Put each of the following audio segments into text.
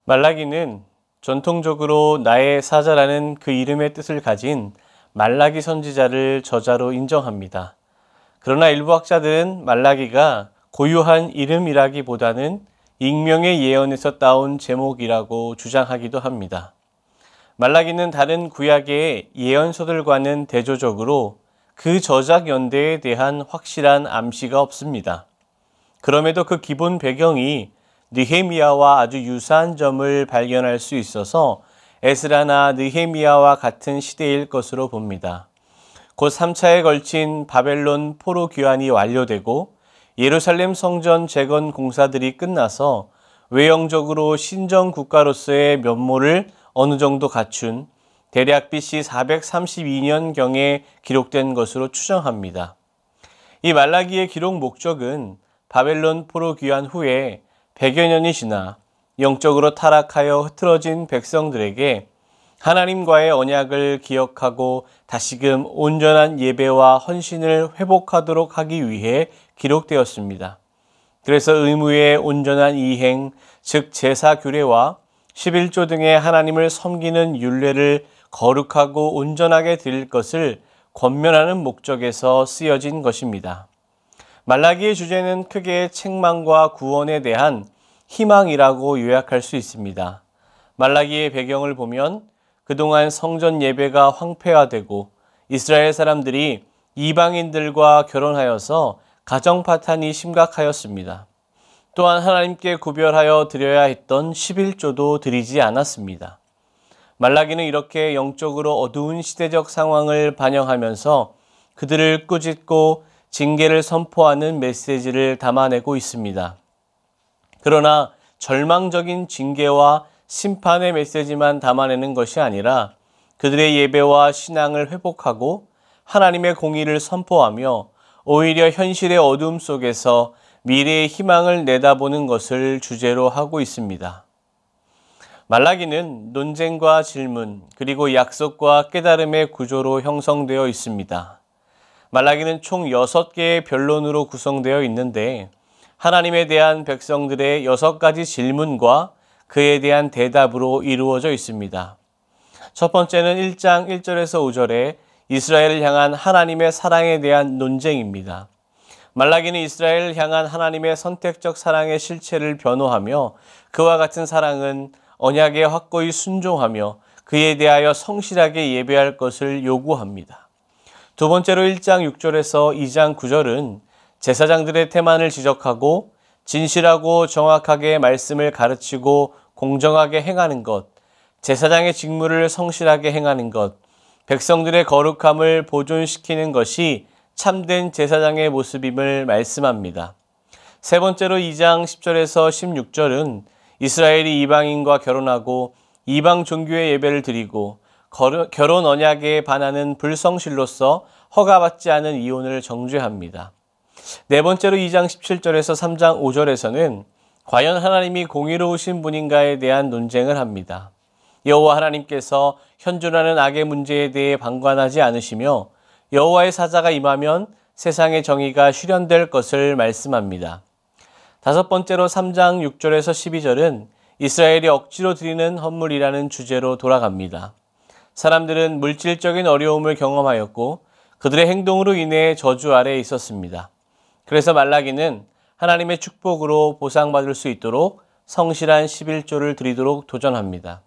말라기는 전통적으로 나의 사자라는 그 이름의 뜻을 가진 말라기 선지자를 저자로 인정합니다. 그러나 일부 학자들은 말라기가 고유한 이름이라기보다는 익명의 예언에서 따온 제목이라고 주장하기도 합니다. 말라기는 다른 구약의 예언서들과는 대조적으로 그 저작 연대에 대한 확실한 암시가 없습니다. 그럼에도 그 기본 배경이 느헤미야와 아주 유사한 점을 발견할 수 있어서 에스라나 느헤미야와 같은 시대일 것으로 봅니다. 곧 3차에 걸친 바벨론 포로 귀환이 완료되고 예루살렘 성전 재건 공사들이 끝나서 외형적으로 신정 국가로서의 면모를 어느 정도 갖춘 대략 BC 432년경에 기록된 것으로 추정합니다. 이 말라기의 기록 목적은 바벨론 포로 귀환 후에 100여 년이 지나 영적으로 타락하여 흐트러진 백성들에게 하나님과의 언약을 기억하고 다시금 온전한 예배와 헌신을 회복하도록 하기 위해 기록되었습니다. 그래서 의무의 온전한 이행, 즉 제사 규례와 11조 등의 하나님을 섬기는 율례를 거룩하고 온전하게 드릴 것을 권면하는 목적에서 쓰여진 것입니다. 말라기의 주제는 크게 책망과 구원에 대한 희망이라고 요약할 수 있습니다. 말라기의 배경을 보면 그동안 성전 예배가 황폐화되고 이스라엘 사람들이 이방인들과 결혼하여서 가정 파탄이 심각하였습니다. 또한 하나님께 구별하여 드려야 했던 11조도 드리지 않았습니다. 말라기는 이렇게 영적으로 어두운 시대적 상황을 반영하면서 그들을 꾸짖고 징계를 선포하는 메시지를 담아내고 있습니다. 그러나 절망적인 징계와 심판의 메시지만 담아내는 것이 아니라 그들의 예배와 신앙을 회복하고 하나님의 공의를 선포하며 오히려 현실의 어둠 속에서 미래의 희망을 내다보는 것을 주제로 하고 있습니다. 말라기는 논쟁과 질문, 그리고 약속과 깨달음의 구조로 형성되어 있습니다. 말라기는 총 6개의 변론으로 구성되어 있는데 하나님에 대한 백성들의 6가지 질문과 그에 대한 대답으로 이루어져 있습니다. 첫 번째는 1장 1절에서 5절에 이스라엘을 향한 하나님의 사랑에 대한 논쟁입니다. 말라기는 이스라엘을 향한 하나님의 선택적 사랑의 실체를 변호하며 그와 같은 사랑은 언약에 확고히 순종하며 그에 대하여 성실하게 예배할 것을 요구합니다. 두 번째로 1장 6절에서 2장 9절은 제사장들의 태만을 지적하고 진실하고 정확하게 말씀을 가르치고 공정하게 행하는 것, 제사장의 직무를 성실하게 행하는 것, 백성들의 거룩함을 보존시키는 것이 참된 제사장의 모습임을 말씀합니다. 세 번째로 2장 10절에서 16절은 이스라엘이 이방인과 결혼하고 이방 종교의 예배를 드리고 결혼 언약에 반하는 불성실로서 허가받지 않은 이혼을 정죄합니다. 네 번째로 2장 17절에서 3장 5절에서는 과연 하나님이 공의로우신 분인가에 대한 논쟁을 합니다. 여호와 하나님께서 현존하는 악의 문제에 대해 방관하지 않으시며 여호와의 사자가 임하면 세상의 정의가 실현될 것을 말씀합니다. 다섯 번째로 3장 6절에서 12절은 이스라엘이 억지로 드리는 헌물이라는 주제로 돌아갑니다. 사람들은 물질적인 어려움을 경험하였고 그들의 행동으로 인해 저주 아래에 있었습니다. 그래서 말라기는 하나님의 축복으로 보상받을 수 있도록 성실한 11조를 드리도록 도전합니다.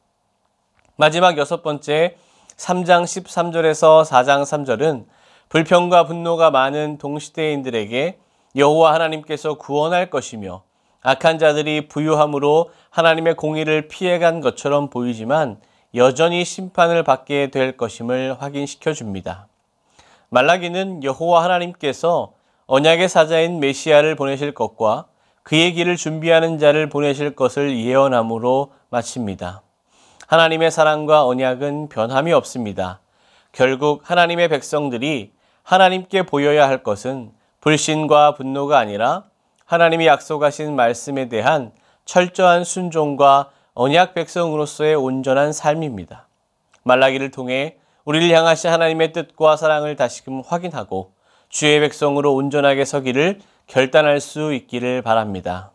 마지막 여섯 번째 3장 13절에서 4장 3절은 불평과 분노가 많은 동시대인들에게 여호와 하나님께서 구원할 것이며 악한 자들이 부유함으로 하나님의 공의를 피해간 것처럼 보이지만 여전히 심판을 받게 될 것임을 확인시켜 줍니다. 말라기는 여호와 하나님께서 언약의 사자인 메시아를 보내실 것과 그의 길을 준비하는 자를 보내실 것을 예언함으로 마칩니다. 하나님의 사랑과 언약은 변함이 없습니다. 결국 하나님의 백성들이 하나님께 보여야 할 것은 불신과 분노가 아니라 하나님이 약속하신 말씀에 대한 철저한 순종과 언약 백성으로서의 온전한 삶입니다. 말라기를 통해 우리를 향하신 하나님의 뜻과 사랑을 다시금 확인하고 주의 백성으로 온전하게 서기를 결단할 수 있기를 바랍니다.